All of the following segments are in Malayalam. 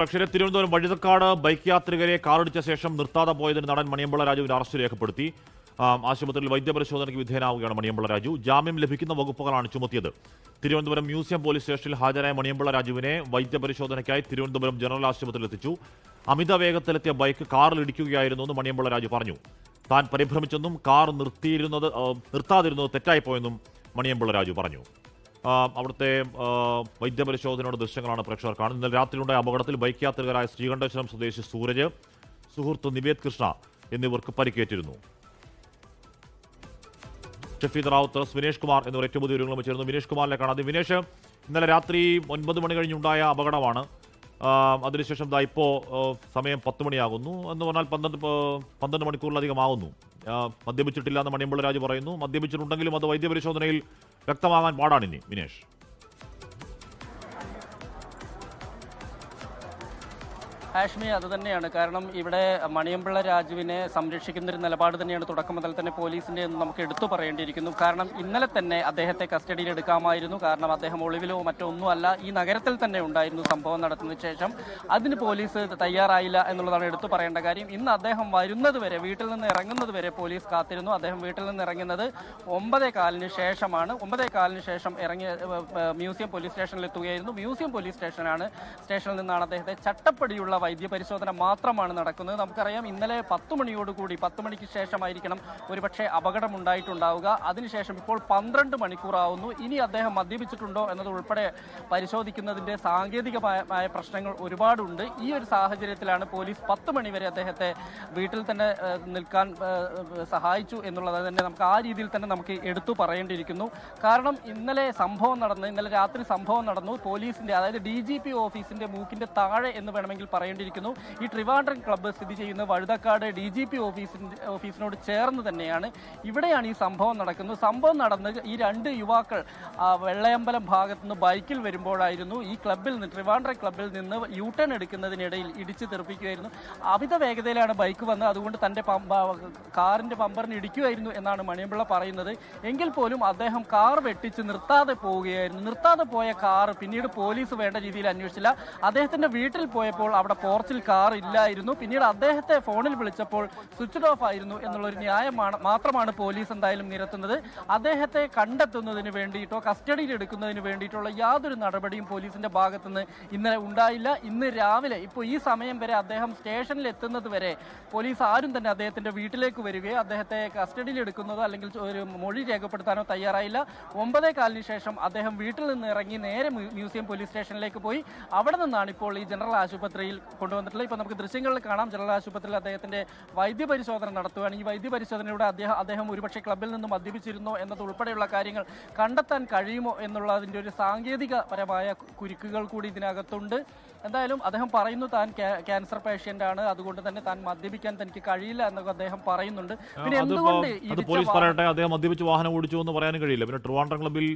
പക്ഷേ തിരുവനന്തപുരം വഴുതക്കാട് ബൈക്ക് യാത്രികരെ കാറിടിച്ച ശേഷം നിർത്താതെ പോയതിന് നടൻ മണിയമ്പിള്ള രാജുവിന്റെ അറസ്റ്റ് രേഖപ്പെടുത്തി. ആശുപത്രിയിൽ വൈദ്യപരിശോധനയ്ക്ക് വിധേയനാവുകയാണ് മണിയമ്പിള്ള രാജു. ജാമ്യം ലഭിക്കുന്ന വകുപ്പുകളാണ് ചുമത്തിയത്. തിരുവനന്തപുരം മ്യൂസിയം പോലീസ് സ്റ്റേഷനിൽ ഹാജരായ മണിയമ്പിള്ള രാജുവിനെ വൈദ്യപരിശോധനയ്ക്കായി തിരുവനന്തപുരം ജനറൽ ആശുപത്രിയിൽ എത്തിച്ചു. അമിത വേഗത്തിലെത്തിയ ബൈക്ക് കാറിൽ ഇടിക്കുകയായിരുന്നുവെന്ന് മണിയമ്പിള്ള രാജു പറഞ്ഞു. താൻ പരിഭ്രമിച്ചെന്നും കാർ നിർത്താതിരുന്നത് തെറ്റായിപ്പോയെന്നും മണിയമ്പിള്ള രാജു പറഞ്ഞു. അവിടുത്തെ വൈദ്യപരിശോധനയുടെ ദൃശ്യങ്ങളാണ് പ്രേക്ഷകർ കാണുന്നത്. ഇന്നലെ രാത്രിയുണ്ടായ അപകടത്തിൽ ബൈക്ക് യാത്രികരായ ശ്രീകണ്ഠേശ്വരം സ്വദേശി സൂരജ്, സുഹൃത്ത് നിവേദ് കൃഷ്ണ എന്നിവർക്ക് പരിക്കേറ്റിരുന്നു. ഷഫീദ് റാവുത്ത്, വിനേഷ് കുമാർ എന്നിവർ ഏറ്റവും പുതിയ വിവരങ്ങളും ചേർന്നു. വിനേഷ് കുമാറിനെ കാണാതെ. വിനേഷ്, ഇന്നലെ രാത്രി 9 മണി കഴിഞ്ഞുണ്ടായ അപകടമാണ്. അതിനുശേഷം ഇപ്പോൾ സമയം 10 മണിയാകുന്നു എന്ന് പറഞ്ഞാൽ 12 മണിക്കൂറിലധികം ആകുന്നു. മദ്യപിച്ചിട്ടില്ല എന്ന് മണിയമ്പിള്ള രാജു പറയുന്നു. മദ്യപിച്ചിട്ടുണ്ടെങ്കിലും അത് വൈദ്യപരിശോധനയിൽ വ്യക്തമാകാൻ പാടാണിനി. വിനേഷ്, ഹാഷ്മി, അത് തന്നെയാണ്. കാരണം ഇവിടെ മണിയമ്പിള്ള രാജുവിനെ സംരക്ഷിക്കുന്നൊരു നിലപാട് തന്നെയാണ് തുടക്കം മുതൽ തന്നെ പോലീസിന്റെ എന്ന് നമുക്ക് എടുത്തു പറയേണ്ടിയിരിക്കുന്നു. കാരണം ഇന്നലെ തന്നെ അദ്ദേഹത്തെ കസ്റ്റഡിയിൽ എടുക്കാമായിരുന്നു. കാരണം അദ്ദേഹം ഒളിവിലോ മറ്റോ ഒന്നുമല്ല, ഈ നഗരത്തിൽ തന്നെ ഉണ്ടായിരുന്നു സംഭവം നടത്തുന്നതിന് ശേഷം. അതിന് പോലീസ് തയ്യാറായില്ല എന്നുള്ളതാണ് എടുത്തു പറയേണ്ട കാര്യം. ഇന്ന് അദ്ദേഹം വരുന്നത് വരെ, വീട്ടിൽ നിന്ന് ഇറങ്ങുന്നത് വരെ പോലീസ് കാത്തിരുന്നു. അദ്ദേഹം വീട്ടിൽ നിന്ന് ഇറങ്ങുന്നത് 9:15 ശേഷമാണ്. 9:15 ശേഷം ഇറങ്ങിയ മ്യൂസിയം പോലീസ് സ്റ്റേഷനിൽ എത്തുകയായിരുന്നു. മ്യൂസിയം പോലീസ് സ്റ്റേഷനിൽ നിന്നാണ് അദ്ദേഹത്തെ ചട്ടപ്പടിയുള്ള വൈദ്യപരിശോധന മാത്രമാണ് നടക്കുന്നത്. നമുക്കറിയാം, ഇന്നലെ 10 മണിയോടുകൂടി 10 മണിക്ക് ശേഷമായിരിക്കണം ഒരുപക്ഷെ അപകടം ഉണ്ടായിട്ടുണ്ടാവുക. അതിനുശേഷം ഇപ്പോൾ 12 മണിക്കൂറാവുന്നു. ഇനി അദ്ദേഹം മദ്യപിച്ചിട്ടുണ്ടോ എന്നത് ഉൾപ്പെടെ പരിശോധിക്കുന്നതിന്റെ സാങ്കേതികമായ പ്രശ്നങ്ങൾ ഒരുപാടുണ്ട്. ഈ ഒരു സാഹചര്യത്തിലാണ് പോലീസ് 10 മണി വരെ അദ്ദേഹത്തെ വീട്ടിൽ തന്നെ നിൽക്കാൻ സഹായിച്ചു എന്നുള്ളത് തന്നെ നമുക്ക് ആ രീതിയിൽ തന്നെ നമുക്ക് എടുത്തു പറയേണ്ടിയിരിക്കുന്നു. കാരണം ഇന്നലെ രാത്രി സംഭവം നടന്നു. പോലീസിന്റെ, അതായത് DGP ഓഫീസിന്റെ മൂക്കിന്റെ താഴെ എന്ന് വേണമെങ്കിൽ പറയേണ്ടിയിരിക്കുന്നു. ഈ ട്രിവാൻഡ്രം ക്ലബ്ബ് സ്ഥിതി ചെയ്യുന്ന വഴുതക്കാട് DGP ഓഫീസിനോട് ചേർന്ന് തന്നെയാണ്. ഇവിടെയാണ് ഈ സംഭവം നടക്കുന്നത്. സംഭവം നടന്ന് ഈ 2 യുവാക്കൾ വെള്ളയമ്പലം ഭാഗത്ത് നിന്ന് ബൈക്കിൽ വരുമ്പോഴായിരുന്നു ഈ ട്രിവാൻഡ്രം ക്ലബ്ബിൽ നിന്ന് യൂട്ടേൺ എടുക്കുന്നതിനിടയിൽ ഇടിച്ച് തെറിപ്പിക്കുകയായിരുന്നു. അമിത വേഗതയിലാണ് ബൈക്ക് വന്നത്. അതുകൊണ്ട് തന്റെ കാറിന്റെ ബമ്പറിന് ഇടിക്കുകയായിരുന്നു എന്നാണ് മണിയമ്പിള്ള പറയുന്നത്. എങ്കിൽ പോലും അദ്ദേഹം കാർ വെട്ടിച്ച് നിർത്താതെ പോവുകയായിരുന്നു. നിർത്താതെ പോയ കാർ പിന്നീട് പോലീസ് വേണ്ട രീതിയിൽ അന്വേഷിച്ചില്ല. അദ്ദേഹത്തിന്റെ വീട്ടിൽ പോയപ്പോൾ അവിടെ പോർച്ചിൽ കാർ ഇല്ലായിരുന്നു. പിന്നീട് അദ്ദേഹത്തെ ഫോണിൽ വിളിച്ചപ്പോൾ സ്വിച്ച് ഓഫ് ആയിരുന്നു എന്നുള്ളൊരു ന്യായമാണ് മാത്രമാണ് പോലീസ് എന്തായാലും നിരത്തുന്നത്. അദ്ദേഹത്തെ കണ്ടെത്തുന്നതിന് വേണ്ടിയിട്ടോ കസ്റ്റഡിയിൽ എടുക്കുന്നതിന് വേണ്ടിയിട്ടുള്ള യാതൊരു നടപടിയും പോലീസിന്റെ ഭാഗത്തുനിന്ന് ഇന്നലെ ഉണ്ടായില്ല. ഇന്ന് രാവിലെ ഇപ്പോൾ ഈ സമയം വരെ അദ്ദേഹം സ്റ്റേഷനിൽ എത്തുന്നത് വരെ പോലീസ് ആരും തന്നെ അദ്ദേഹത്തിന്റെ വീട്ടിലേക്ക് വരികയോ അദ്ദേഹത്തെ കസ്റ്റഡിയിൽ എടുക്കുന്നതോ അല്ലെങ്കിൽ ഒരു മൊഴി രേഖപ്പെടുത്താനോ തയ്യാറായില്ല. 9:15 ശേഷം അദ്ദേഹം വീട്ടിൽ നിന്ന് ഇറങ്ങി നേരെ മ്യൂസിയം പോലീസ് സ്റ്റേഷനിലേക്ക് പോയി. അവിടെ നിന്നാണ് ഇപ്പോൾ ഈ ജനറൽ ആശുപത്രിയിൽ കൊണ്ടുവന്നിട്ടുള്ളത്. ഇപ്പോൾ നമുക്ക് ദൃശ്യങ്ങളിൽ കാണാം. ജനറൽ ആശുപത്രിയിൽ അദ്ദേഹത്തിന്റെ വൈദ്യപരിശോധന നടത്തുകയാണ്. ഈ വൈദ്യപരിശോധനയുടെ അദ്ദേഹം ഒരുപക്ഷെ ക്ലബ്ബിൽ നിന്ന് മദ്യപിച്ചിരുന്നോ എന്നത് ഉൾപ്പെടെയുള്ള കാര്യങ്ങൾ കണ്ടെത്താൻ കഴിയുമോ എന്നുള്ളതിന്റെ ഒരു സാങ്കേതികപരമായ കുരുക്കുകൾ കൂടി ഇതിനകത്തുണ്ട്. എന്തായാലും അദ്ദേഹം പറയുന്നു താൻ ക്യാൻസർ പേഷ്യന്റ് ആണ്, അതുകൊണ്ട് തന്നെ താൻ മദ്യപിക്കാൻ തനിക്ക് കഴിയില്ല എന്നൊക്കെ അദ്ദേഹം പറയുന്നുണ്ട്. പിന്നെ എന്തുകൊണ്ട് പോലീസ് പറയട്ടെ, അദ്ദേഹം മദ്യപിച്ച് വാഹനം ഓടിച്ചു എന്ന് പറയാനും കഴിയില്ല. പിന്നെ ട്രിവാൻഡ്രം ക്ലബ്ബിൽ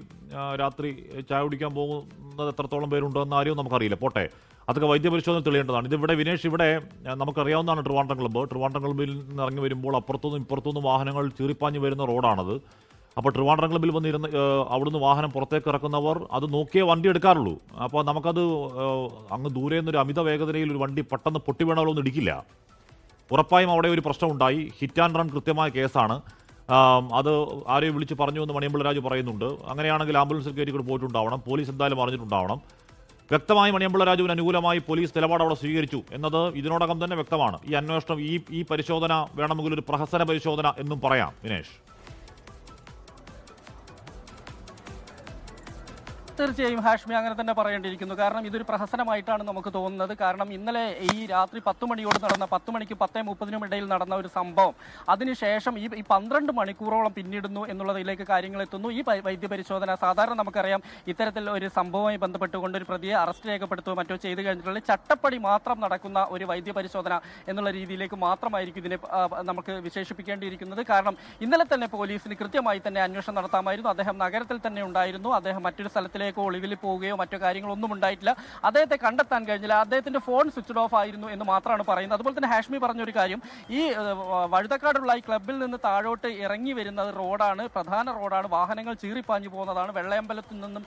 രാത്രി ചായ കുടിക്കാൻ പോകുന്നത് എത്രത്തോളം പേരുണ്ടോ എന്ന ആരും നമുക്കറിയില്ല. പോട്ടെ, അതൊക്കെ വൈദ്യപരിശോധന തെളിയേണ്ടതാണ്. ഇതിവിടെ വിനേഷ്, ഇവിടെ നമുക്കറിയാവുന്നതാണ് ട്രിവാൻഡ്രം ക്ലബ്ബിൽ നിന്ന് ഇറങ്ങി വരുമ്പോൾ അപ്പുറത്തുനിന്നും ഇപ്പുറത്തുനിന്നും വാഹനങ്ങൾ ചീറിപ്പാഞ്ഞ് വരുന്ന റോഡാണത്. അപ്പോൾ ട്രിവാൻഡ്രം ക്ലബ്ബിൽ വന്നിരുന്ന് അവിടുന്ന് വാഹനം പുറത്തേക്ക് ഇറക്കുന്നവർ അത് നോക്കിയേ വണ്ടി എടുക്കാറുള്ളൂ. അപ്പോൾ നമുക്കത് അങ്ങ് ദൂരെ നിന്നൊരു അമിത വേഗതയിൽ ഒരു വണ്ടി പെട്ടെന്ന് പൊട്ടി വീണാലൊന്നും ഇടിക്കില്ല. ഉറപ്പായും അവിടെ ഒരു പ്രശ്നമുണ്ടായി. ഹിറ്റ് ആൻഡ് റൺ കൃത്യമായ കേസാണ്. അത് ആരെയും വിളിച്ച് പറഞ്ഞു എന്ന് മണിയമ്പിള്ള രാജു പറയുന്നുണ്ട്. അങ്ങനെയാണെങ്കിൽ ആംബുലൻസിൽ കയറ്റി കൂടെ പോയിട്ടുണ്ടാവണം. പോലീസ് എന്തായാലും അറിഞ്ഞിട്ടുണ്ടാവണം. വ്യക്തമായി മണിയമ്പിള്ള രാജുവിന് അനുകൂലമായി പോലീസ് നിലപാട് അവിടെ സ്വീകരിച്ചു എന്നത് ഇതിനോടകം തന്നെ വ്യക്തമാണ്. ഈ അന്വേഷണം, ഈ പരിശോധന വേണമെങ്കിൽ ഒരു പ്രഹസന പരിശോധന എന്നും പറയാം. വിനേഷ്, തീർച്ചയായും ഹാഷ്മി, അങ്ങനെ തന്നെ പറയേണ്ടിയിരിക്കുന്നു. കാരണം ഇതൊരു പ്രഹസനമായിട്ടാണ് നമുക്ക് തോന്നുന്നത്. കാരണം ഇന്നലെ ഈ രാത്രി 10 മണിയോട് നടന്ന 10 മണിക്ക് 10:30 ഇടയിൽ നടന്ന ഒരു സംഭവം, അതിനുശേഷം ഈ 12 മണിക്കൂറോളം പിന്നിടുന്നു എന്നുള്ളതിലേക്ക് കാര്യങ്ങൾ എത്തുന്നു. ഈ വൈദ്യപരിശോധന സാധാരണ നമുക്കറിയാം, ഇത്തരത്തിൽ ഒരു സംഭവവുമായി ബന്ധപ്പെട്ടുകൊണ്ട് ഒരു പ്രതിയെ അറസ്റ്റ് രേഖപ്പെടുത്തുകയോ മറ്റോ ചെയ്തു കഴിഞ്ഞിട്ടുള്ള ചട്ടപ്പടി മാത്രം നടക്കുന്ന ഒരു വൈദ്യപരിശോധന എന്നുള്ള രീതിയിലേക്ക് മാത്രമായിരിക്കും ഇതിനെ നമുക്ക് വിശേഷിപ്പിക്കേണ്ടിയിരിക്കുന്നത്. കാരണം ഇന്നലെ തന്നെ പോലീസിന് കൃത്യമായി തന്നെ അന്വേഷണം നടത്താമായിരുന്നു. അദ്ദേഹം നഗരത്തിൽ തന്നെ ഉണ്ടായിരുന്നു. അദ്ദേഹം മറ്റൊരു സ്ഥലത്തിലേക്ക് എവിടേക്കോ ഒളിവിൽ പോവുകയോ മറ്റു കാര്യങ്ങളൊന്നും ഉണ്ടായിട്ടില്ല. അദ്ദേഹത്തെ കണ്ടെത്താൻ കഴിഞ്ഞില്ല. അദ്ദേഹത്തിന്റെ ഫോൺ സ്വിച്ച്ഡ് ഓഫ് ആയിരുന്നു എന്ന് മാത്രമാണ് പറയുന്നത്. അതുപോലെ തന്നെ ഹാഷ്മി പറഞ്ഞൊരു കാര്യം, ഈ വഴുതക്കാടുള്ള ഈ ക്ലബിൽ നിന്ന് താഴോട്ട് ഇറങ്ങി വരുന്നത് റോഡാണ്, പ്രധാന റോഡാണ്, വാഹനങ്ങൾ ചീറിപ്പാഞ്ഞു പോകുന്നതാണ്. വെള്ളയമ്പലത്തിൽ നിന്നും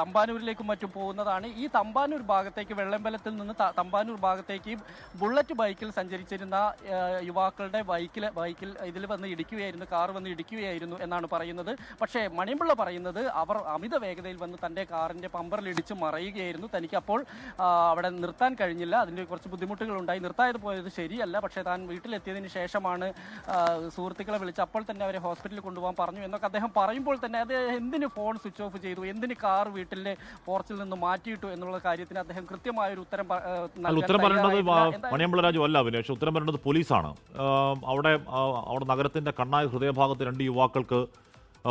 തമ്പാനൂരിലേക്കും മറ്റും പോകുന്നതാണ്. ഈ തമ്പാനൂർ ഭാഗത്തേക്ക്, വെള്ളയമ്പലത്തിൽ നിന്ന് തമ്പാനൂർ ഭാഗത്തേക്ക് ബുള്ളറ്റ് ബൈക്കിൽ സഞ്ചരിച്ചിരുന്ന യുവാക്കളുടെ ബൈക്കിൽ ഇതിൽ വന്ന് ഇടിക്കുകയായിരുന്നു, കാർ വന്ന് ഇടിക്കുകയായിരുന്നു എന്നാണ് പറയുന്നത്. പക്ഷേ മണിയമ്പിള്ള പറയുന്നത് അവർ അമിത വേഗതയിൽ വന്ന് തൻ്റെ കാറിൻ്റെ പമ്പറിൽ ഇടിച്ച് മറയുകയായിരുന്നു. തനിക്ക് അപ്പോൾ അവിടെ നിർത്താൻ കഴിഞ്ഞില്ല, അതിൻ്റെ കുറച്ച് ബുദ്ധിമുട്ടുകളുണ്ടായി. നിർത്താതെ പോയത് ശരിയല്ല, പക്ഷേ താൻ വീട്ടിലെത്തിയതിന് ശേഷമാണ് സുഹൃത്തുക്കളെ വിളിച്ച് അപ്പോൾ തന്നെ അവരെ ഹോസ്പിറ്റലിൽ കൊണ്ടുപോകാൻ പറഞ്ഞു എന്നൊക്കെ അദ്ദേഹം പറയുമ്പോൾ തന്നെ അത് എന്തിന് ഫോൺ സ്വിച്ച് ഓഫ് ചെയ്തു, എന്തിന് കാർ വീട്ടിലെ പോർച്ചിൽ നിന്ന് മാറ്റിയിട്ടു എന്നുള്ള കാര്യത്തിന് അദ്ദേഹം കൃത്യമായൊരു ഉത്തരം പറയേണ്ടത് മണിയമ്പിള്ള രാജു അല്ല വിനേഷ്, ഉത്തരം പറയേണ്ടത് പോലീസാണ്. അവിടെ നഗരത്തിന്റെ കണ്ണായ ഹൃദയഭാഗത്ത് 2 യുവാക്കൾക്ക്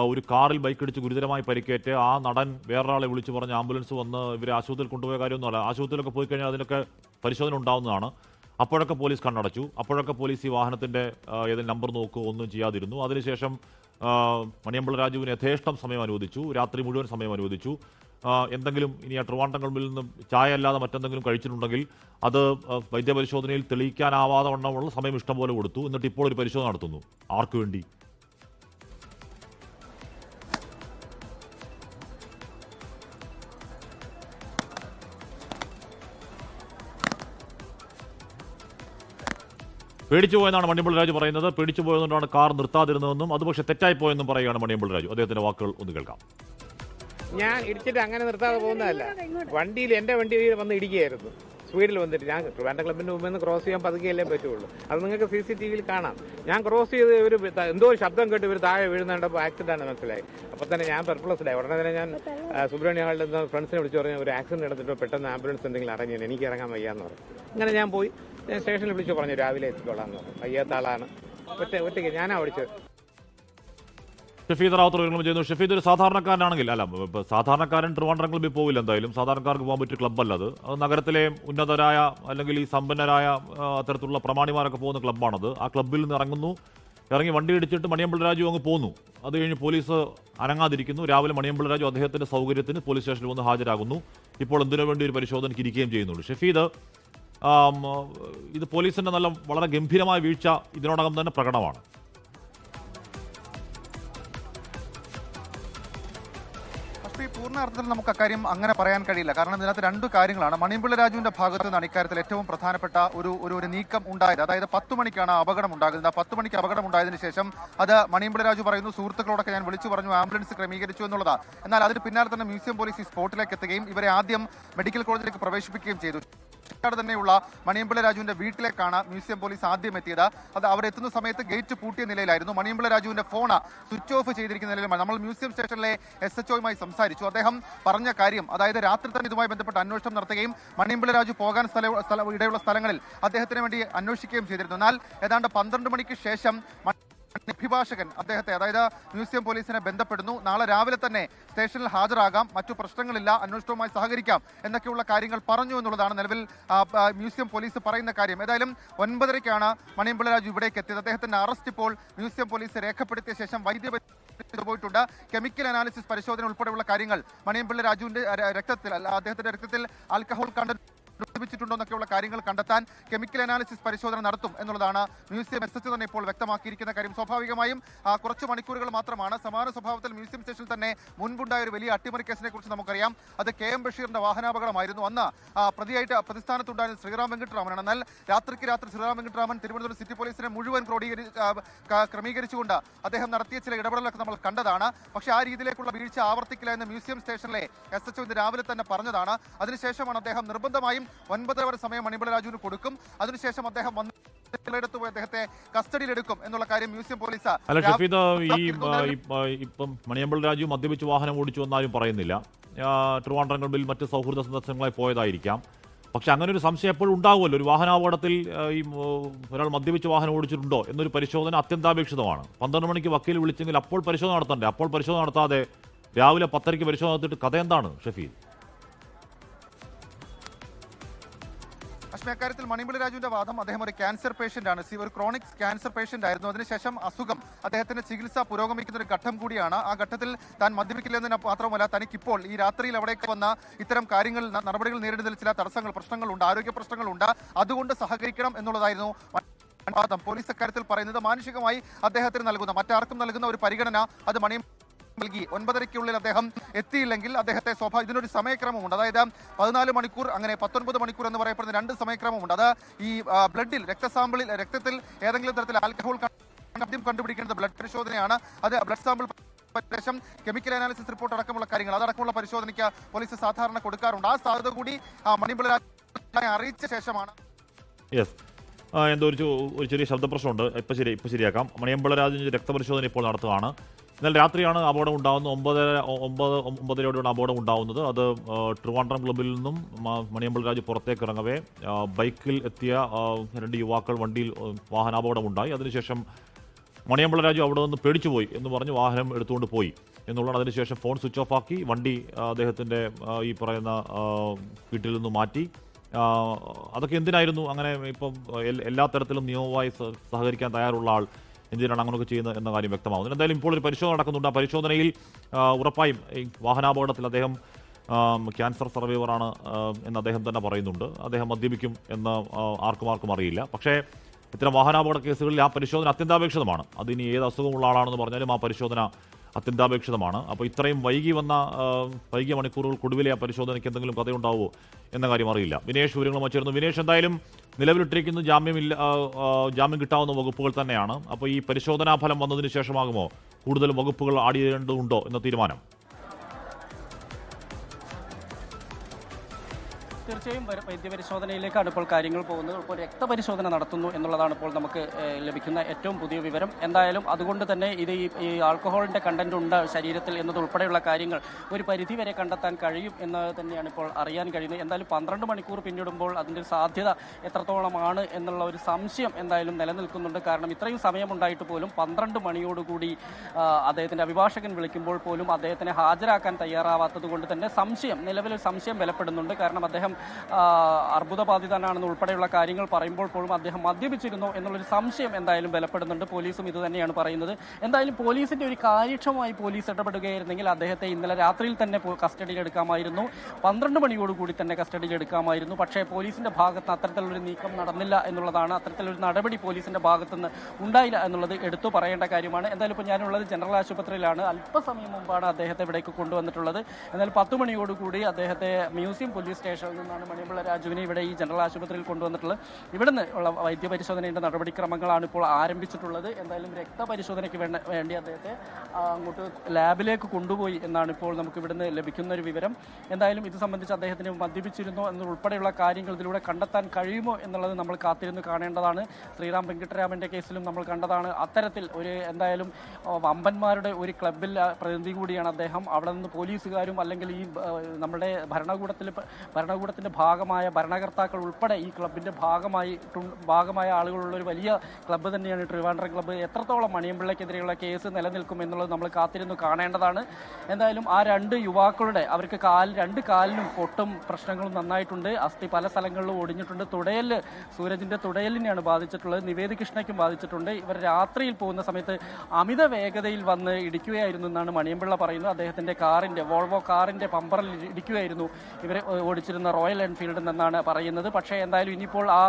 ഒരു കാറിൽ ബൈക്കിടിച്ച് ഗുരുതരമായി പരിക്കേറ്റ് ആ നടൻ വേറൊരാളെ വിളിച്ചു പറഞ്ഞ് ആംബുലൻസ് വന്ന് ഇവരെ ആശുപത്രിയിൽ കൊണ്ടുപോയ കാര്യമൊന്നുമല്ല. ആശുപത്രിയിലൊക്കെ പോയി കഴിഞ്ഞാൽ അതിനൊക്കെ പരിശോധന ഉണ്ടാവുന്നതാണ്. അപ്പോഴൊക്കെ പോലീസ് കണ്ണടച്ചു. അപ്പോഴൊക്കെ പോലീസ് ഈ വാഹനത്തിന്റെ ഏതെങ്കിലും നമ്പർ നോക്കുകയോ ഒന്നും ചെയ്യാതിരുന്നു. അതിനുശേഷം മണിയമ്പിള്ള രാജുവിന് യഥേഷ്ടം സമയം അനുവദിച്ചു, രാത്രി മുഴുവൻ സമയം അനുവദിച്ചു. എന്തെങ്കിലും ഇനി ആ ട്രിവാൻഡ്രം ക്ലബ്ബിൽ നിന്നും ചായ അല്ലാതെ മറ്റെന്തെങ്കിലും കഴിച്ചിട്ടുണ്ടെങ്കിൽ അത് വൈദ്യപരിശോധനയിൽ തെളിയിക്കാനാവാതെ വണ്ണമുള്ള സമയം ഇഷ്ടംപോലെ കൊടുത്തു. എന്നിട്ട് ഇപ്പോൾ ഒരു പരിശോധന നടത്തുന്നു. ആർക്കു വേണ്ടി? പേടിച്ചു പോയെന്നാണ് മണിയമ്പിള്ള രാജു പറയുന്നത്. പേടിച്ചു പോയതുകൊണ്ടാണ് കാർ നിർത്താതിരുന്നതെന്നും അത് പക്ഷേ തെറ്റായിപ്പോയെന്നും പറയുകയാണ് മണിയമ്പിള്ള രാജു. അദ്ദേഹത്തിന്റെ വാക്കുകൾ ഒന്ന് കേൾക്കാം. ഞാൻ ഇടിച്ചിട്ട് അങ്ങനെ നിർത്താതെ പോകുന്നതല്ല. എൻ്റെ വണ്ടിയിൽ വന്ന് ഇടിക്കുകയായിരുന്നു, സ്പീഡിൽ വന്നിട്ട്. ഞാൻ ട്രിവാൻഡ്രം ക്ലബിന്റെ മുമ്പിൽ നിന്ന് ക്രോസ് ചെയ്യാൻ പതുക്കെയല്ലേ പറ്റുള്ളൂ. അത് നിങ്ങൾക്ക് CCTV-യിൽ കാണാം. ഞാൻ ക്രോസ് ചെയ്ത് ഒരു എന്തോ ഒരു ശബ്ദം കേട്ട് ഇവർ താഴെ വീഴുന്നുണ്ടപ്പോൾ ആക്സിഡന്റ് മനസ്സിലായി. അപ്പോൾ തന്നെ ഞാൻ പെർപ്ലസ്ഡായി. ഉടനെ തന്നെ ഞാൻ സുബ്രഹ്മണ്യ ഹാളിൽ നിന്ന് ഫ്രണ്ട്സിനെ വിളിച്ച് പറഞ്ഞു ഒരു ആക്സിഡന്റ് നടന്നിട്ടോ പെട്ടെന്ന് ആംബുലൻസ് എന്തെങ്കിലും അറിഞ്ഞു, എനിക്ക് ഇറങ്ങാൻ വയ്യാന്ന് പറഞ്ഞു. അങ്ങനെ ഞാൻ പോയി സ്റ്റേഷനിൽ വിളിച്ചു പറഞ്ഞു രാവിലെ എത്തിക്കോളാന്ന് പറഞ്ഞു. വയ്യാത്ത ആളാണ്, ഒറ്റയ്ക്ക് ഞാനാ വിളിച്ചത്. ഷഫീദ് റാവുത്തർ ചെയ്യുന്നു. ഷഫീദ് ഒരു സാധാരണക്കാരനാണെങ്കിൽ, അല്ല സാധാരണക്കാരൻ ട്രിവാൻഡ്രം ക്ലബ്ബിൽ പോവില്ല, എന്തായാലും സാധാരണക്കാർക്ക് പോകാൻ പറ്റിയ ക്ലബ്ബല്ല അത്. നഗരത്തിലെ ഉന്നതരായ അല്ലെങ്കിൽ ഈ സമ്പന്നരായ അത്തരത്തിലുള്ള പ്രമാണിമാരൊക്കെ പോകുന്ന ക്ലബ്ബാണത്. ആ ക്ലബ്ബിൽ നിന്ന് ഇറങ്ങി വണ്ടി ഇടിച്ചിട്ട് മണിയമ്പിള്ള രാജു അങ്ങ് പോന്നു. അത് കഴിഞ്ഞ് പോലീസ് അനങ്ങാതിരിക്കുന്നു. രാവിലെ മണിയമ്പിള്ള രാജു അദ്ദേഹത്തിന്റെ സൗകര്യത്തിന് പോലീസ് സ്റ്റേഷനിൽ വന്ന് ഹാജരാകുന്നു. ഇപ്പോൾ എന്തിനു വേണ്ടി ഒരു പരിശോധനയ്ക്ക് ഇരിക്കുകയും ചെയ്യുന്നുള്ളൂ. ഷഫീദ്, ഇത് പോലീസിന്റെ വളരെ ഗംഭീരമായ വീഴ്ച ഇതിനോടകം തന്നെ പ്രകടമാണ്. പൂർണ്ണ അർത്ഥത്തിൽ നമുക്ക് അക്കാര്യം അങ്ങനെ പറയാൻ കഴിയില്ല. കാരണം ഇതിനകത്ത് 2 കാര്യങ്ങളാണ്. മണിയമ്പിള്ള രാജുവിന്റെ ഭാഗത്ത് നിന്നാണ് ഇക്കാര്യത്തിൽ ഏറ്റവും പ്രധാനപ്പെട്ട ഒരു നീക്കം ഉണ്ടായത്. അതായത് 10 മണിക്കാണ് അപകടം ഉണ്ടാകുന്നത്. 10 മണിക്ക് അപകടം ഉണ്ടായതിനു ശേഷം അത് മണിയമ്പിള്ള രാജു പറയുന്നു സുഹൃത്തുക്കളോടൊക്കെ ഞാൻ വിളിച്ചു പറഞ്ഞു, ആംബുലൻസ് ക്രമീകരിച്ചു എന്നുള്ളതാണ്. എന്നാൽ അതിന് പിന്നാലെ തന്നെ മ്യൂസിയം പോലീസ് ഈ സ്പോട്ടിലേക്ക് എത്തുകയും ഇവരെ ആദ്യം മെഡിക്കൽ കോളേജിലേക്ക് പ്രവേശിപ്പിക്കുകയും ചെയ്തു. തന്നെയുള്ള മണിയമ്പിള്ള രാജുവിന്റെ വീട്ടിലേക്കാണ് മ്യൂസിയം പോലീസ് ആദ്യം എത്തിയത്. അത് അവിടെ എത്തുന്ന സമയത്ത് ഗേറ്റ് പൂട്ടിയ നിലയിലായിരുന്നു. മണിയമ്പിള്ള രാജുവിന്റെ ഫോൺ സ്വിച്ച് ഓഫ് ചെയ്തിരിക്കുന്ന നിലയിലാണ്. നമ്മൾ മ്യൂസിയം സ്റ്റേഷനിലെ SHOയുമായി സംസാരിച്ചു. അദ്ദേഹം പറഞ്ഞ കാര്യം, അതായത് രാത്രി തന്നെ ഇതുമായി ബന്ധപ്പെട്ട് അന്വേഷണം നടത്തുകയും മണിയമ്പിള്ള രാജു പോകാൻ ഇടയുള്ള സ്ഥലങ്ങളിൽ അദ്ദേഹത്തിന് വേണ്ടി അന്വേഷിക്കുകയും ചെയ്തിരുന്നു. എന്നാൽ ഏതാണ്ട് 12 മണിക്ക് ശേഷം അഭിഭാഷകൻ അദ്ദേഹത്തെ, അതായത് മ്യൂസിയം പോലീസിനെ ബന്ധപ്പെടുന്നു. നാളെ രാവിലെ തന്നെ സ്റ്റേഷനിൽ ഹാജരാകാം, മറ്റു പ്രശ്നങ്ങളില്ല, അന്വേഷണവുമായി സഹകരിക്കാം എന്നൊക്കെയുള്ള കാര്യങ്ങൾ പറഞ്ഞു എന്നുള്ളതാണ് നിലവിൽ മ്യൂസിയം പോലീസ് പറയുന്ന കാര്യം. ഏതായാലും 9:30-ക്കാണ് മണിയമ്പിള്ള രാജു ഇവിടേക്ക് എത്തിയത്. അദ്ദേഹത്തിന്റെ അറസ്റ്റ് ഇപ്പോൾ മ്യൂസിയം പോലീസ് രേഖപ്പെടുത്തിയ ശേഷം പോയിട്ടുണ്ട്. കെമിക്കൽ അനാലിസിസ് പരിശോധന ഉൾപ്പെടെയുള്ള കാര്യങ്ങൾ മണിയമ്പിള്ള രാജുവിന്റെ രക്തത്തിൽ, അദ്ദേഹത്തിന്റെ രക്തത്തിൽ ആൽക്കഹോൾ ലഭിച്ചിട്ടുണ്ടോ എന്നൊക്കെയുള്ള കാര്യങ്ങൾ കണ്ടെത്താൻ കെമിക്കൽ അനാലിസിസ് പരിശോധന നടത്തും എന്നുള്ളതാണ് മ്യൂസിയം SHO തന്നെ ഇപ്പോൾ വ്യക്തമാക്കിയിരിക്കുന്ന കാര്യം. സ്വാഭാവികമായും കുറച്ച് മണിക്കൂറുകൾ മാത്രമാണ്. സമാന സ്വഭാവത്തിൽ മ്യൂസിയം സ്റ്റേഷനിൽ തന്നെ മുൻപുണ്ടായ ഒരു വലിയ അട്ടിമറി കേസിനെ കുറിച്ച് നമുക്കറിയാം. അത് KM ബഷീറിന്റെ വാഹനാപകടമായിരുന്നു. അന്ന് പ്രതിസ്ഥാനത്തുണ്ടായിരുന്ന ശ്രീറാം വെങ്കിട്ടരാമനാണ്. എന്നാൽ രാത്രിക്ക് രാത്രി ശ്രീറാം വെങ്കിട്ടരാമൻ തിരുവനന്തപുരം സിറ്റി പോലീസിനെ മുഴുവൻ ക്രമീകരിച്ചുകൊണ്ട് അദ്ദേഹം നടത്തിയ ചില ഇടപെടലൊക്കെ നമ്മൾ കണ്ടതാണ്. പക്ഷേ ആ രീതിയിലേക്കുള്ള വീഴ്ച ആവർത്തിക്കില്ല എന്ന് മ്യൂസിയം സ്റ്റേഷനിലെ SHO ഇന്ന് രാവിലെ തന്നെ പറഞ്ഞതാണ്. അതിനുശേഷമാണ് അദ്ദേഹം നിർബന്ധമായും 9:30 വരെ സമയം മണിയമ്പിള്ള രാജുവിന് കൊടുക്കും. അതിനുശേഷം അദ്ദേഹം പോയി അദ്ദേഹത്തെ കസ്റ്റഡിയിലെടുക്കും എന്നുള്ള കാര്യം മ്യൂസിയം പോലീസ്. അല്ല ഷഫീദ്, ഇപ്പം മണിയമ്പിള്ള രാജു മദ്യപിച്ച് വാഹനം ഓടിച്ചു എന്നാരും പറയുന്നില്ല. ട്രിവാൻഡ്രം ക്ലബ്ബിൽ മറ്റ് സൗഹൃദ സന്ദർശനങ്ങളായി പോയതായിരിക്കാം. പക്ഷെ അങ്ങനെ ഒരു സംശയം എപ്പോഴും ഉണ്ടാവുമല്ലോ. ഒരു വാഹനാപകടത്തിൽ ഒരാൾ മദ്യപിച്ച് വാഹനം ഓടിച്ചിട്ടുണ്ടോ എന്നൊരു പരിശോധന അത്യന്താപേക്ഷിതമാണ്. 12 മണിക്ക് വക്കീൽ വിളിച്ചെങ്കിൽ അപ്പോൾ പരിശോധന നടത്തണ്ടേ? അപ്പോൾ പരിശോധന നടത്താതെ രാവിലെ 10:30-ക്ക് പരിശോധന നടത്തിയിട്ട് കഥ എന്താണ് ഷഫീദ്? അശ്മി, അക്കാര്യത്തിൽ മണിമ്പള്ളി രാജുവിന്റെ വാദം അദ്ദേഹം ഒരു ക്യാൻസർ പേഷ്യന്റ് ആണ്, ഒരു ക്രോണിക് ക്യാൻസർ പേഷ്യന്റ് ആയിരുന്നു. അതിനുശേഷം അസുഖം അദ്ദേഹത്തിന്റെ ചികിത്സ പുരോഗമിക്കുന്ന ഒരു ഘട്ടം കൂടിയാണ്. ആ ഘട്ടത്തിൽ താൻ മദ്യപിക്കില്ലെന്നതിന് മാത്രമല്ല, തനിക്കിപ്പോൾ ഈ രാത്രിയിൽ അവിടേക്ക് വന്ന ഇത്തരം കാര്യങ്ങൾ നടപടികൾ നേരിടുന്നതിൽ ചില തടസ്സങ്ങൾ, പ്രശ്നങ്ങളുണ്ട്, ആരോഗ്യ പ്രശ്നങ്ങളുണ്ട്, അതുകൊണ്ട് സഹകരിക്കണം എന്നുള്ളതായിരുന്നു വാദം. പോലീസ് അക്കാര്യത്തിൽ പറയുന്നത് മാനുഷികമായി അദ്ദേഹത്തിന് നൽകുന്ന, മറ്റാർക്കും നൽകുന്ന ഒരു പരിഗണന അത് മണിയും നൽകി 9:30-ക്കുള്ളിൽ അദ്ദേഹം എത്തിയില്ലെങ്കിൽ അദ്ദേഹത്തെ ഇതിനൊരു സമയക്രമമുണ്ട്. അതായത് 14 മണിക്കൂർ, അങ്ങനെ 19 മണിക്കൂർ എന്ന് പറയപ്പെടുന്ന 2 സമയക്രമമുണ്ട്. അത് ഈ ബ്ലഡിൽ, രക്തത്തിൽ ഏതെങ്കിലും തരത്തിൽ ആൽക്കഹോൾ ആദ്യം കണ്ടുപിടിക്കേണ്ടത് ബ്ലഡ് പരിശോധനയാണ്. അത് ബ്ലഡ് സാമ്പിൾ ശേഷം കെമിക്കൽ അനാലിസിസ് റിപ്പോർട്ട് അടക്കമുള്ള കാര്യങ്ങൾ, അതടക്കമുള്ള പരിശോധനയ്ക്ക് പോലീസ് സാധാരണ കൊടുക്കാറുണ്ട്. ആ സാധ്യത കൂടി മണിമ്പള്ളി രാജുവിനെ അറിയിച്ച ശേഷമാണ്. എന്തോ ഒരു ചെറിയ ശബ്ദപ്രശ്നമുണ്ട്. ഇപ്പം ശരിയാക്കാം. മണിയമ്പള രാജു രക്തപരിശോധന ഇപ്പോൾ നടത്തുകയാണ്. ഇന്നലെ രാത്രിയാണ് അപകടം ഉണ്ടാകുന്നത്. 9:30 അപകടം ഉണ്ടാകുന്നത്. അത് ട്രിവാൻഡ്രം ക്ലബ്ബിൽ നിന്നും മണിയമ്പള രാജു പുറത്തേക്ക് ഇറങ്ങവേ ബൈക്കിൽ എത്തിയ 2 യുവാക്കൾ വണ്ടിയിൽ വാഹനാപകടം ഉണ്ടായി. അതിനുശേഷം മണിയമ്പള രാജു അവിടെ നിന്ന് പേടിച്ചുപോയി എന്ന് പറഞ്ഞ് വാഹനം എടുത്തുകൊണ്ട് പോയി എന്നുള്ളതാണ്. അതിനുശേഷം ഫോൺ സ്വിച്ച് ഓഫ് ആക്കി വണ്ടി അദ്ദേഹത്തിൻ്റെ ഈ പറയുന്ന വീട്ടിൽ നിന്ന് മാറ്റി. അതൊക്കെ എന്തിനായിരുന്നു അങ്ങനെ? ഇപ്പം എല്ലാ തരത്തിലും നിയമവുമായി സഹകരിക്കാൻ തയ്യാറുള്ള ആൾ എന്തിനാണ് അങ്ങനെയൊക്കെ ചെയ്യുന്നത് എന്ന കാര്യം വ്യക്തമാകുന്നു. എന്തായാലും ഇപ്പോൾ ഒരു പരിശോധന നടക്കുന്നുണ്ട്. ആ പരിശോധനയിൽ ഉറപ്പായും ഈ വാഹനാപകടത്തിൽ അദ്ദേഹം ക്യാൻസർ സർവൈവറാണ് എന്ന് അദ്ദേഹം തന്നെ പറയുന്നുണ്ട്. അദ്ദേഹം മദ്യപിക്കും എന്ന് ആർക്കും അറിയില്ല. പക്ഷേ ഇത്തരം വാഹനാപകട കേസുകളിൽ ആ പരിശോധന അത്യന്താപേക്ഷിതമാണ്. അതിനി ഏത് അസുഖമുള്ള ആളാണെന്ന് പറഞ്ഞാലും ആ പരിശോധന അത്യന്താപേക്ഷിതമാണ്. അപ്പോൾ ഇത്രയും വൈകിയ മണിക്കൂറുകൾക്കൊടുവിലെ ആ പരിശോധനയ്ക്ക് എന്തെങ്കിലും കഥയുണ്ടാവുമോ എന്ന കാര്യം അറിയില്ല. വിനേഷ് വിവരങ്ങൾ വച്ചിരുന്നു. വിനേഷ്, എന്തായാലും നിലവിലിട്ടിരിക്കുന്ന ജാമ്യം കിട്ടാവുന്ന വകുപ്പുകൾ തന്നെയാണ്. അപ്പോൾ ഈ പരിശോധനാ ഫലം വന്നതിന് ശേഷമാകുമോ കൂടുതൽ വകുപ്പുകൾ ആഡ് ചെയ്യേണ്ടതുണ്ടോ എന്ന തീരുമാനം? തീർച്ചയായും വൈദ്യപരിശോധനയിലേക്കാണ് ഇപ്പോൾ കാര്യങ്ങൾ പോകുന്നത്. ഇപ്പോൾ രക്തപരിശോധന നടത്തുന്നു എന്നുള്ളതാണ് ഇപ്പോൾ നമുക്ക് ലഭിക്കുന്ന ഏറ്റവും പുതിയ വിവരം. എന്തായാലും അതുകൊണ്ട് തന്നെ ഇത് ഈ ആൽക്കഹോളിൻ്റെ കണ്ടന്റ് ഉണ്ട് ശരീരത്തിൽ എന്നതുൾപ്പെടെയുള്ള കാര്യങ്ങൾ ഒരു പരിധിവരെ കണ്ടെത്താൻ കഴിയും എന്ന് തന്നെയാണ് ഇപ്പോൾ അറിയാൻ കഴിയുന്നത്. എന്തായാലും 12 മണിക്കൂർ പിന്നിടുമ്പോൾ അതിൻ്റെ സാധ്യത എത്രത്തോളമാണ് എന്നുള്ള ഒരു സംശയം എന്തായാലും നിലനിൽക്കുന്നുണ്ട്. കാരണം ഇത്രയും സമയമുണ്ടായിട്ട് പോലും 12 മണിയോടുകൂടി അദ്ദേഹത്തിൻ്റെ അഭിഭാഷകൻ വിളിക്കുമ്പോൾ പോലും അദ്ദേഹത്തിനെ ഹാജരാക്കാൻ തയ്യാറാവാത്തത് കൊണ്ട് തന്നെ നിലവിൽ സംശയം ബലപ്പെടുന്നുണ്ട്. കാരണം അദ്ദേഹം അർബുദബാധിതനാണെന്ന് ഉൾപ്പെടെയുള്ള കാര്യങ്ങൾ പറയുമ്പോൾ പോലും അദ്ദേഹം മദ്യപിച്ചിരുന്നു എന്നുള്ളൊരു സംശയം എന്തായാലും ബലപ്പെടുന്നുണ്ട്. പോലീസും ഇത് തന്നെയാണ് പറയുന്നത്. എന്തായാലും പോലീസിന്റെ ഒരു കാര്യക്ഷമമായി പോലീസ് ഇടപെടുകയായിരുന്നെങ്കിൽ അദ്ദേഹത്തെ ഇന്നലെ രാത്രിയിൽ തന്നെ കസ്റ്റഡിയിൽ എടുക്കാമായിരുന്നു. 12 മണിയോടുകൂടി തന്നെ കസ്റ്റഡിയിൽ എടുക്കാമായിരുന്നു. പക്ഷേ പോലീസിന്റെ ഭാഗത്ത് അത്തരത്തിലൊരു നീക്കം നടന്നില്ല എന്നുള്ളതാണ്. അത്തരത്തിലൊരു നടപടി പോലീസിന്റെ ഭാഗത്തുനിന്ന് ഉണ്ടായില്ല എന്നുള്ളത് എടുത്തു പറയേണ്ട കാര്യമാണ്. എന്തായാലും ഇപ്പോൾ ഞാനുള്ളത് ജനറൽ ആശുപത്രിയിലാണ്. അല്പസമയം മുമ്പാണ് അദ്ദേഹത്തെ ഇവിടേക്ക് കൊണ്ടുവന്നിട്ടുള്ളത്. എന്നാൽ 10 മണിയോടുകൂടി അദ്ദേഹത്തെ മ്യൂസിയം പോലീസ് സ്റ്റേഷനിൽ നിന്നാണ് മണിയമ്പള രാജുവിനെ ഇവിടെ ഈ ജനറൽ ആശുപത്രിയിൽ കൊണ്ടുവന്നിട്ടുള്ളത്. ഇവിടുന്ന് ഉള്ള വൈദ്യപരിശോധനയുടെ നടപടിക്രമങ്ങളാണ് ഇപ്പോൾ ആരംഭിച്ചിട്ടുള്ളത്. എന്തായാലും രക്തപരിശോധനയ്ക്ക് വേണ്ടി അദ്ദേഹത്തെ അങ്ങോട്ട് ലാബിലേക്ക് കൊണ്ടുപോയി എന്നാണ് ഇപ്പോൾ നമുക്ക് ഇവിടുന്ന് ലഭിക്കുന്ന ഒരു വിവരം. എന്തായാലും ഇത് സംബന്ധിച്ച് അദ്ദേഹത്തിന് മദ്യപിച്ചിരുന്നോ എന്നുൾപ്പെടെയുള്ള കാര്യങ്ങൾ ഇതിലൂടെ കണ്ടെത്താൻ കഴിയുമോ എന്നുള്ളത് നമ്മൾ കാത്തിരുന്ന് കാണേണ്ടതാണ്. ശ്രീറാം വെങ്കിട്ടരാമൻ്റെ കേസിലും നമ്മൾ കണ്ടതാണ്. അത്തരത്തിൽ ഒരു എന്തായാലും വമ്പന്മാരുടെ ഒരു ക്ലബിൽ പ്രതിനിധി കൂടിയാണ് അദ്ദേഹം. അവിടെ നിന്ന് പോലീസുകാരും അല്ലെങ്കിൽ ഈ നമ്മുടെ ഭരണകൂടത്തിൻ്റെ ഭാഗമായ ഭരണകർത്താക്കൾ ഉൾപ്പെടെ ഈ ക്ലബിൻ്റെ ഭാഗമായ ആളുകളുള്ളൊരു വലിയ ക്ലബ്ബ് തന്നെയാണ് ട്രിവാൻഡ്രം ക്ലബ്ബ്. എത്രത്തോളം മണിയമ്പിള്ളയ്ക്കെതിരെയുള്ള കേസ് നിലനിൽക്കും എന്നുള്ളത് നമ്മൾ കാത്തിരുന്ന് കാണേണ്ടതാണ്. എന്തായാലും ആ 2 യുവാക്കളുടെ അവർക്ക് 2 കാലിനും പൊട്ടും പ്രശ്നങ്ങളും നന്നായിട്ടുണ്ട്. അസ്ഥി പല സ്ഥലങ്ങളിലും ഒടിഞ്ഞിട്ടുണ്ട്. സൂരജിൻ്റെ തുടയലിനെയാണ് ബാധിച്ചിട്ടുള്ളത്. നിവേദി കൃഷ്ണയ്ക്കും ബാധിച്ചിട്ടുണ്ട്. ഇവർ രാത്രിയിൽ പോകുന്ന സമയത്ത് അമിത വേഗതയിൽ വന്ന് ഇടിക്കുകയായിരുന്നു എന്നാണ് മണിയമ്പിള്ള പറയുന്നത്. അദ്ദേഹത്തിൻ്റെ വോൾവോ കാറിൻ്റെ പമ്പറിൽ ഇടിക്കുകയായിരുന്നു ഇവരെ ഓടിച്ചിരുന്ന റോയൽ എൻഫീൽഡിൽ നിന്നാണ് പറയുന്നത്. പക്ഷേ എന്തായാലും ഇനിയിപ്പോൾ ആ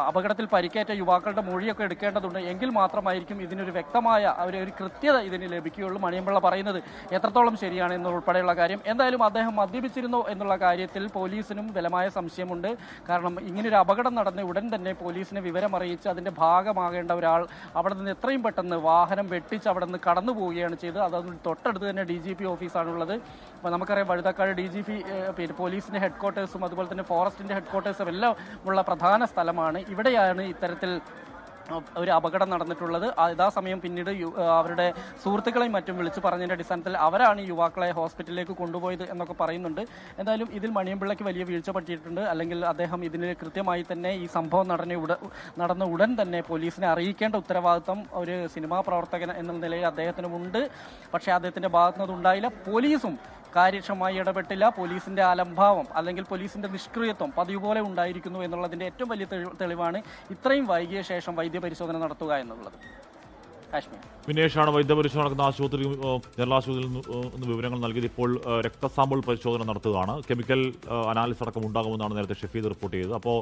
അപകടത്തിൽ പരിക്കേറ്റ യുവാക്കളുടെ മൊഴിയൊക്കെ എടുക്കേണ്ടതുണ്ട്. എങ്കിൽ മാത്രമായിരിക്കും ഇതിനൊരു വ്യക്തമായ ഒരു കൃത്യത ഇതിന് ലഭിക്കുകയുള്ളൂ. മണിയമ്പിള്ള പറയുന്നത് എത്രത്തോളം ശരിയാണ് എന്നുൾപ്പെടെയുള്ള കാര്യം. എന്തായാലും അദ്ദേഹം മദ്യപിച്ചിരുന്നോ എന്നുള്ള കാര്യത്തിൽ പോലീസിനും ബലമായ സംശയമുണ്ട്. കാരണം ഇങ്ങനൊരു അപകടം നടന്ന ഉടൻ തന്നെ പോലീസിനെ വിവരമറിയിച്ച് അതിൻ്റെ ഭാഗമാകേണ്ട ഒരാൾ അവിടെ നിന്ന് എത്രയും പെട്ടെന്ന് വാഹനം വെട്ടിച്ച് അവിടെ നിന്ന് കടന്നു പോവുകയാണ് ചെയ്തത്. അത് തൊട്ടടുത്ത് തന്നെ DGP ഓഫീസാണുള്ളത്. അപ്പോൾ നമുക്കറിയാം വഴുതക്കാട് DGP പോലീസിൻ്റെ ഹെഡ്ക്വാർട്ടേഴ്സും അതുപോലെ തന്നെ ഫോറസ്റ്റിൻ്റെ ഹെഡ്ക്വാർട്ടേഴ്സും എല്ലാം ഉള്ള പ്രധാന സ്ഥലമാണ്. ഇവിടെയാണ് ഇത്തരത്തിൽ ഒരു അപകടം നടന്നിട്ടുള്ളത്. യഥാസമയം പിന്നീട് അവരുടെ സുഹൃത്തുക്കളെയും മറ്റും വിളിച്ചു പറഞ്ഞതിൻ്റെ അടിസ്ഥാനത്തിൽ അവരാണ് യുവാക്കളെ ഹോസ്പിറ്റലിലേക്ക് കൊണ്ടുപോയത് എന്നൊക്കെ പറയുന്നുണ്ട്. എന്തായാലും ഇതിൽ മണിയമ്പിള്ളയ്ക്ക് വലിയ വീഴ്ച പറ്റിയിട്ടുണ്ട്. അല്ലെങ്കിൽ അദ്ദേഹം ഇതിന് കൃത്യമായി തന്നെ ഈ സംഭവം നടന്ന ഉടൻ തന്നെ പോലീസിനെ അറിയിക്കേണ്ട ഉത്തരവാദിത്വം ഒരു സിനിമാ പ്രവർത്തകൻ എന്ന നിലയിൽ അദ്ദേഹത്തിനുമുണ്ട്. പക്ഷേ അദ്ദേഹത്തിൻ്റെ ഭാഗത്തുനിന്ന് ഉണ്ടായില്ല. പോലീസും കാര്യക്ഷമമായി ഇടപെട്ടില്ല. പോലീസിന്റെ അലംഭാവം അല്ലെങ്കിൽ പോലീസിന്റെ നിഷ്ക്രിയത്വം പതിവ് പോലെ ഉണ്ടായിരിക്കുന്നു എന്നുള്ളതിന്റെ ഏറ്റവും വലിയ തെളിവാണ് ഇത്രയും വൈകിയ ശേഷം വൈദ്യപരിശോധന നടത്തുക എന്നുള്ളത്. കാശ്മീർ വിനേഷാണ് വൈദ്യപരിശോധന നടക്കുന്ന ആശുപത്രി ജനറൽ ആശുപത്രിയിൽ നിന്ന് വിവരങ്ങൾ നൽകിയത്. ഇപ്പോൾ രക്തസാമ്പിൾ പരിശോധന നടത്തുകയാണ്. കെമിക്കൽ അനാലിസിസ് അടക്കം ഉണ്ടാകുമെന്നാണ് നേരത്തെ ഷഫീദ് റിപ്പോർട്ട് ചെയ്തത്. അപ്പോൾ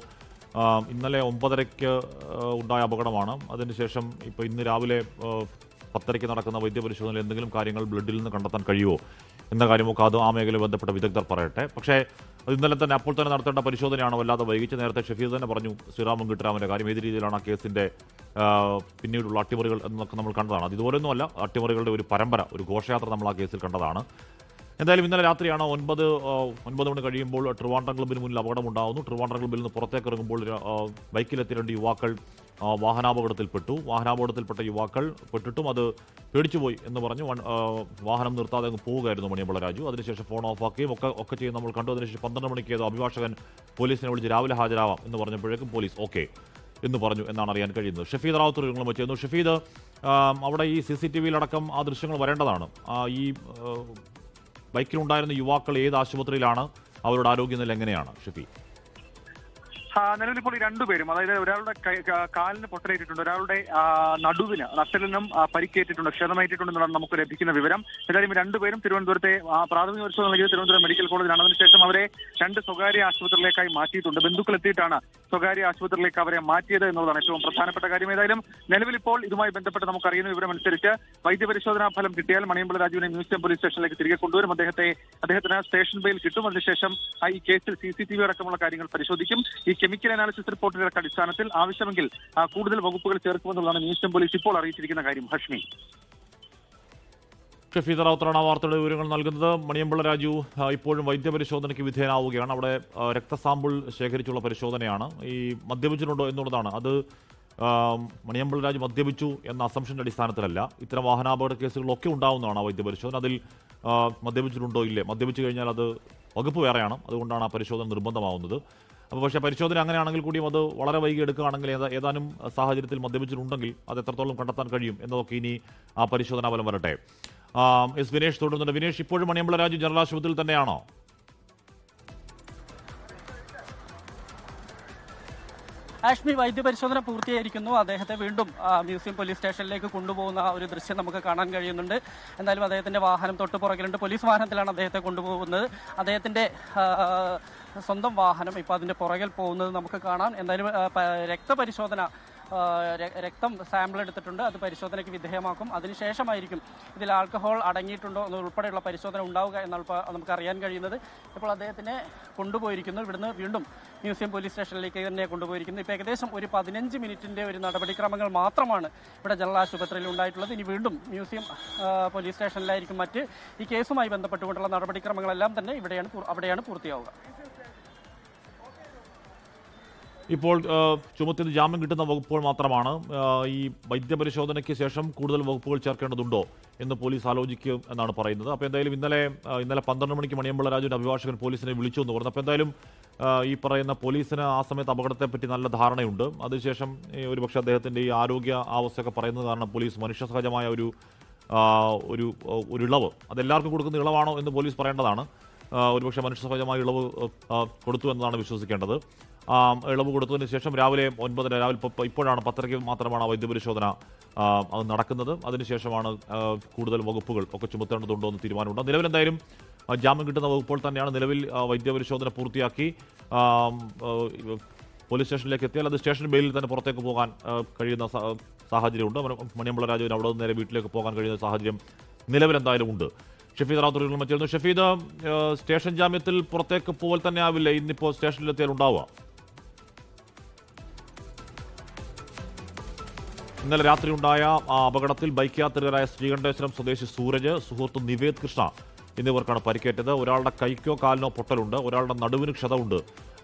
ഇന്നലെ 9:30 ഉണ്ടായ അപകടമാണ്. അതിനുശേഷം ഇപ്പോൾ ഇന്ന് രാവിലെ 10:00 നടക്കുന്ന വൈദ്യപരിശോധനയിൽ എന്തെങ്കിലും കാര്യങ്ങൾ ബ്ലഡിൽ നിന്ന് കണ്ടെത്താൻ കഴിയുമോ എന്ന കാര്യമൊക്കെ അത് ആ മേഖലയിൽ ബന്ധപ്പെട്ട വിദഗ്ധർ പറയട്ടെ. പക്ഷേ അത് ഇന്നലെ തന്നെ അപ്പോൾ തന്നെ നടത്തേണ്ട പരിശോധനയാണ് വല്ലാതെ വൈകിച്ച്. നേരത്തെ ഷഫീദ് തന്നെ പറഞ്ഞു ശ്രീറാം വെങ്കിട്ടരാമൻ്റെ കാര്യം ഏത് രീതിയിലാണ് ആ കേസിൻ്റെ പിന്നീടുള്ള അട്ടിമറികൾ എന്നൊക്കെ നമ്മൾ കണ്ടതാണ്. അത് ഇതുപോലൊന്നുമല്ല, അട്ടിമറികളുടെ ഒരു പരമ്പര, ഒരു ഘോഷയാത്ര നമ്മൾ ആ കേസിൽ കണ്ടതാണ്. എന്തായാലും ഇന്നലെ രാത്രിയാണ് 9 മണി കഴിയുമ്പോൾ ട്രിവാൻഡ്രം ക്ലബ്ബിന് മുന്നിൽ അപകടമുണ്ടാകുന്നു. ട്രിവാൻഡ്രം ക്ലബ്ബിൽ നിന്ന് പുറത്തേക്ക് ഇറങ്ങുമ്പോൾ ബൈക്കിലെത്തിയ 2 യുവാക്കൾ വാഹനാപകടത്തിൽപ്പെട്ടു. വാഹനാപകടത്തിൽപ്പെട്ട യുവാക്കൾ പെട്ടിട്ടും അത് പേടിച്ചുപോയി എന്ന് പറഞ്ഞു വാഹനം നിർത്താതെ അങ്ങ് പോവുകയായിരുന്നു മണിയമ്പിള്ള രാജു. അതിനുശേഷം ഫോൺ ഓഫാക്കുകയും ഒക്കെ ചെയ്ത് നമ്മൾ കണ്ടു. അതിനുശേഷം 12 മണിക്ക് ഏതോ അഭിഭാഷകൻ പോലീസിനെ വിളിച്ച് രാവിലെ ഹാജരാവാം എന്ന് പറഞ്ഞപ്പോഴേക്കും പോലീസ് ഓക്കെ എന്ന് പറഞ്ഞു എന്നാണ് അറിയാൻ കഴിയുന്നത്. ഷഫീദ് റാവുത്തർ വിവരങ്ങൾ വെച്ചിരുന്നു. ഷഫീദ്, അവിടെ ഈ CCTVയിലടക്കം ആ ദൃശ്യങ്ങൾ വരേണ്ടതാണ്. ഈ ബൈക്കിലുണ്ടായിരുന്ന യുവാക്കൾ ഏത് ആശുപത്രിയിലാണ്? അവരുടെ ആരോഗ്യനില എങ്ങനെയാണ് ഷഫീദ്? നിലവിൽ ഇപ്പോൾ ഈ രണ്ടുപേരും, അതായത് ഒരാളുടെ കാലിന് പൊട്ടലേറ്റിട്ടുണ്ട്, ഒരാളുടെ നടുവിന് നട്ടലിനും പരിക്കേറ്റിട്ടുണ്ട്, ക്ഷതമേറ്റിട്ടുണ്ടെന്നാണ് നമുക്ക് ലഭിക്കുന്ന വിവരം. ഏതായാലും രണ്ടുപേരും തിരുവനന്തപുരത്തെ പ്രാഥമിക പരിശോധന നൽകിയത് തിരുവനന്തപുരം മെഡിക്കൽ കോളേജിലാണ്. അതിനുശേഷം അവരെ 2 സ്വകാര്യ ആശുപത്രികളിലേക്കായി മാറ്റിയിട്ടുണ്ട്. ബന്ധുക്കളെത്തിയിട്ടാണ് സ്വകാര്യ ആശുപത്രിയിലേക്ക് അവരെ മാറ്റിയത് എന്നുള്ളതാണ് ഏറ്റവും പ്രധാനപ്പെട്ട കാര്യം. ഏതായാലും നിലവിൽ ഇപ്പോൾ ഇതുമായി ബന്ധപ്പെട്ട് നമുക്കറിയുന്ന വിവരം അനുസരിച്ച് വൈദ്യപരിശോധനാ ഫലം കിട്ടിയാൽ മണിയമ്പിള്ള രാജുവിനെ മ്യൂസിയം പോലീസ് സ്റ്റേഷനിലേക്ക് തിരികെ കൊണ്ടുവരും. അദ്ദേഹത്തിന് സ്റ്റേഷൻ ബെയിൽ കിട്ടും. അതിനുശേഷം ഈ കേസിൽ CCTV അടക്കമുള്ള കാര്യങ്ങൾ പരിശോധിക്കും. ഈ കെമിക്കൽ അനാലിസിസ് റിപ്പോർട്ടിന്റെ അടിസ്ഥാനത്തിൽ ആവശ്യമെങ്കിൽ കൂടുതൽ വകുപ്പുകൾ ചേർക്കുമെന്നുള്ളതാണ് മ്യൂസിയം പോലീസ് ഇപ്പോൾ അറിയിച്ചിരിക്കുന്ന കാര്യം. ഹഷ്മി, ഷഫീദ് റാവുത്തറാണ് വാർത്തയുടെ വിവരങ്ങൾ നൽകുന്നത്. മണിയമ്പിള്ള രാജു ഇപ്പോഴും വൈദ്യപരിശോധനയ്ക്ക് വിധേയനാവുകയാണ്. അവിടെ രക്തസാമ്പിൾ ശേഖരിച്ചുള്ള പരിശോധനയാണ്. ഈ മദ്യപിച്ചിട്ടുണ്ടോ എന്നുള്ളതാണ്. അത് മണിയമ്പിള്ള രാജു മദ്യപിച്ചു എന്ന അസംഷന്റെ അടിസ്ഥാനത്തിലല്ല. ഇത്തരം വാഹനാപകട കേസുകളൊക്കെ ഉണ്ടാവുന്നതാണ് ആ വൈദ്യപരിശോധന. അതിൽ മദ്യപിച്ചിട്ടുണ്ടോ ഇല്ലേ, മദ്യപിച്ചു കഴിഞ്ഞാൽ അത് വകുപ്പ് വേറെയാണ്. അതുകൊണ്ടാണ് ആ പരിശോധന നിർബന്ധമാവുന്നത്. അപ്പോൾ പക്ഷേ പരിശോധന അങ്ങനെയാണെങ്കിൽ കൂടിയും അത് വളരെ വൈകി എടുക്കുകയാണെങ്കിൽ ഏതാനും സാഹചര്യത്തിൽ മദ്യപിച്ചിട്ടുണ്ടെങ്കിൽ അത് എത്രത്തോളം കണ്ടെത്താൻ കഴിയും എന്നതൊക്കെ ഇനി ആ പരിശോധനാ ഫലം വരട്ടെ. എസ് വിനേഷ് തുടരുന്നുണ്ട്. വിനേഷ്, ഇപ്പോഴും മണിയമ്പിള്ള രാജു ജനറൽ ആശുപത്രിയിൽ തന്നെയാണോ? ആഷ്മി, വൈദ്യപരിശോധന പൂർത്തിയായിരിക്കുന്നു. അദ്ദേഹത്തെ വീണ്ടും മ്യൂസിയം പോലീസ് സ്റ്റേഷനിലേക്ക് കൊണ്ടുപോകുന്ന ഒരു ദൃശ്യം നമുക്ക് കാണാൻ കഴിയുന്നുണ്ട്. എന്തായാലും അദ്ദേഹത്തിന്റെ വാഹനം തൊട്ട് പുറകിലുണ്ട്. പോലീസ് വാഹനത്തിലാണ് അദ്ദേഹത്തെ കൊണ്ടുപോകുന്നത്. അദ്ദേഹത്തിന്റെ സ്വന്തം വാഹനം ഇപ്പോൾ അതിന്റെ പുറകിൽ പോകുന്നത് നമുക്ക് കാണാം. എന്തായാലും രക്തപരിശോധന, രക്തം സാമ്പിൾ എടുത്തിട്ടുണ്ട്. അത് പരിശോധനയ്ക്ക് വിധേയമാക്കും. അതിനുശേഷമായിരിക്കും ഇതിൽ ആൽക്കഹോൾ അടങ്ങിയിട്ടുണ്ടോ എന്നുൾപ്പെടെയുള്ള പരിശോധന ഉണ്ടാവുക എന്നാണ് നമുക്ക് അറിയാൻ കഴിയുന്നത്. ഇപ്പോൾ അദ്ദേഹത്തിനെ കൊണ്ടുപോയിരിക്കുന്നു. ഇവിടുന്ന് വീണ്ടും മ്യൂസിയം പോലീസ് സ്റ്റേഷനിലേക്ക് തന്നെ കൊണ്ടുപോയിരിക്കുന്നു. ഇപ്പോൾ ഏകദേശം ഒരു 15 മിനിറ്റിൻ്റെ ഒരു നടപടിക്രമങ്ങൾ മാത്രമാണ് ഇവിടെ ജനറൽ ആശുപത്രിയിൽ ഉണ്ടായിട്ടുള്ളത്. ഇനി വീണ്ടും മ്യൂസിയം പോലീസ് സ്റ്റേഷനിലായിരിക്കും മറ്റ് ഈ കേസുമായി ബന്ധപ്പെട്ടുകൊണ്ടുള്ള നടപടിക്രമങ്ങളെല്ലാം തന്നെ അവിടെയാണ് പൂർത്തിയാവുക. ഇപ്പോൾ ചുമത്തിന് ജാമ്യം കിട്ടുന്ന വകുപ്പുകൾ മാത്രമാണ്. ഈ വൈദ്യപരിശോധനയ്ക്ക് ശേഷം കൂടുതൽ വകുപ്പുകൾ ചേർക്കേണ്ടതുണ്ടോ എന്ന് പോലീസ് ആലോചിക്കും എന്നാണ് പറയുന്നത്. അപ്പോൾ എന്തായാലും ഇന്നലെ 12 മണിക്ക് മണിയമ്പിള്ള രാജുവിൻ്റെ അഭിഭാഷകൻ പോലീസിനെ വിളിച്ചു എന്ന് പറഞ്ഞു. അപ്പോൾ എന്തായാലും ഈ പറയുന്ന പോലീസിന് ആ സമയത്ത് അപകടത്തെപ്പറ്റി നല്ല ധാരണയുണ്ട്. അതിനുശേഷം ഒരുപക്ഷെ അദ്ദേഹത്തിൻ്റെ ഈ ആരോഗ്യ അവസ്ഥയൊക്കെ പറയുന്നത് കാരണം പോലീസ് മനുഷ്യസഹജമായ ഒരു ഇളവ്, അതെല്ലാവർക്കും കൊടുക്കുന്ന ഇളവാണോ എന്ന് പോലീസ് പറയേണ്ടതാണ്. ഒരുപക്ഷെ മനുഷ്യസഹജമായ ഇളവ് കൊടുത്തു എന്നതാണ് വിശ്വസിക്കേണ്ടത്. ഇളവ് കൊടുത്തതിന് ശേഷം രാവിലെ 9:30, ഇപ്പോഴാണ് 10:00 മാത്രമാണ് വൈദ്യപരിശോധന അത് നടക്കുന്നത്. അതിനുശേഷമാണ് കൂടുതൽ വകുപ്പുകൾ ഒക്കെ ചുമത്തേണ്ടതുണ്ടോ എന്ന് തീരുമാനമുണ്ട്. നിലവിലെന്തായാലും ജാമ്യം കിട്ടുന്ന വകുപ്പുകൾ തന്നെയാണ്. നിലവിൽ വൈദ്യപരിശോധന പൂർത്തിയാക്കി പോലീസ് സ്റ്റേഷനിലേക്ക് എത്തിയാൽ അത് സ്റ്റേഷൻ ബെയിലിൽ തന്നെ പുറത്തേക്ക് പോകാൻ കഴിയുന്ന സാഹചര്യമുണ്ട്. മണിയമ്പിള്ള രാജുവിന് അവിടെ നിന്ന് നേരെ വീട്ടിലേക്ക് പോകാൻ കഴിയുന്ന സാഹചര്യം നിലവിലെന്തായാലും ഉണ്ട്. ഷഫീദ് റാവുത്തർ മറ്റിരുന്നു. ഷഫീദ്, സ്റ്റേഷൻ ജാമ്യത്തിൽ പുറത്തേക്ക് പോകൽ തന്നെ ആവില്ല ഇന്നിപ്പോൾ സ്റ്റേഷനിലെത്തിയാൽ ഉണ്ടാവുക? ഇന്നലെ രാത്രി ഉണ്ടായ അപകടത്തിൽ ബൈക്ക് യാത്രികരായ ശ്രീകണ്ഠേശ്വരം സ്വദേശി സൂരജ്, സുഹൃത്ത് നിവേദ് കൃഷ്ണ എന്നിവർക്കാണ് പരിക്കേറ്റത്. ഒരാളുടെ കൈക്കോ കാലിനോ പൊട്ടലുണ്ട്, ഒരാളുടെ നടുവിന് ക്ഷതമുണ്ട്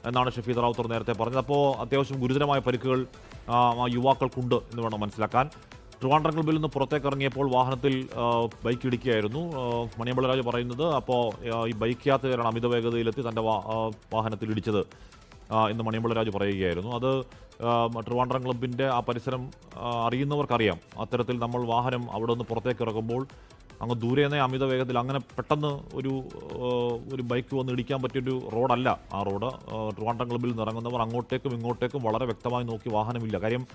എന്നാണ് ഷഫീദ് റാവുത്തർ നേരത്തെ പറഞ്ഞത്. അപ്പോൾ അത്യാവശ്യം ഗുരുതരമായ പരിക്കുകൾ യുവാക്കൾക്കുണ്ട് എന്ന് വേണം മനസ്സിലാക്കാൻ. ട്രിവാൻഡ്രം ക്ലബ്ബിൽ നിന്ന് പുറത്തേക്ക് ഇറങ്ങിയപ്പോൾ വാഹനത്തിൽ ബൈക്ക് ഇടിക്കുകയായിരുന്നു. മണിയമ്പിള്ള രാജു പറയുന്നത് അപ്പോൾ ഈ ബൈക്ക് യാത്രികരാണ് അമിത വേഗതയിലെത്തി തൻ്റെ വാഹനത്തിൽ ഇടിച്ചത് എന്ന് മണിയമ്പിള്ള രാജു പറയുകയായിരുന്നു. അത് ട്രിവാൻഡ്രം ക്ലബ്ബിൻ്റെ ആ പരിസരം അറിയുന്നവർക്കറിയാം. അത്തരത്തിൽ നമ്മൾ വാഹനം അവിടെ നിന്ന് പുറത്തേക്ക് ഇറങ്ങുമ്പോൾ അങ്ങ് ദൂരെ നിന്ന് അമിത വേഗത്തിൽ അങ്ങനെ പെട്ടെന്ന് ഒരു ബൈക്ക് വന്ന് ഇടിക്കാൻ പറ്റിയൊരു റോഡല്ല ആ റോഡ്. ട്രിവാൻഡ്രം ക്ലബ്ബിൽ നിന്ന് ഇറങ്ങുന്നവർ അങ്ങോട്ടേക്കും ഇങ്ങോട്ടേക്കും വളരെ വ്യക്തമായി നോക്കി വാഹനമില്ല. കാര്യം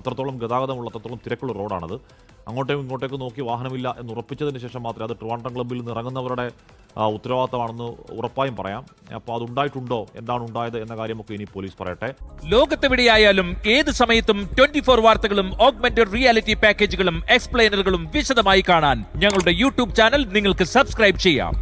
അത്രത്തോളം ഗതാഗതമുള്ള അത്രത്തോളം തിരക്കുള്ള റോഡാണത്. അങ്ങോട്ടേക്കും ഇങ്ങോട്ടേക്കും നോക്കി വാഹനമില്ല എന്ന് ഉറപ്പിച്ചതിന് ശേഷം മാത്രമേ അത് ട്രിവാൻഡ്രം ക്ലബ്ബിൽ നിന്ന് ഇറങ്ങുന്നവരുടെ ഉത്തരവാദിത്തമാണെന്ന് ഉറപ്പായും പറയാം. അപ്പോൾ അതുണ്ടായിട്ടുണ്ടോ, എന്താണ് ഉണ്ടായത് എന്ന കാര്യമൊക്കെ ഇനി പോലീസ് പറയട്ടെ. ലോകത്തെവിടെയായാലും ഏത് സമയത്തും 24 വാർത്തകളും ഓഗ്മെന്റഡ് റിയാലിറ്റി പാക്കേജുകളും എക്സ്പ്ലെയിനറുകളും വിശദമായി കാണാൻ ഞങ്ങളുടെ യൂട്യൂബ് ചാനൽ നിങ്ങൾക്ക് സബ്സ്ക്രൈബ് ചെയ്യാം.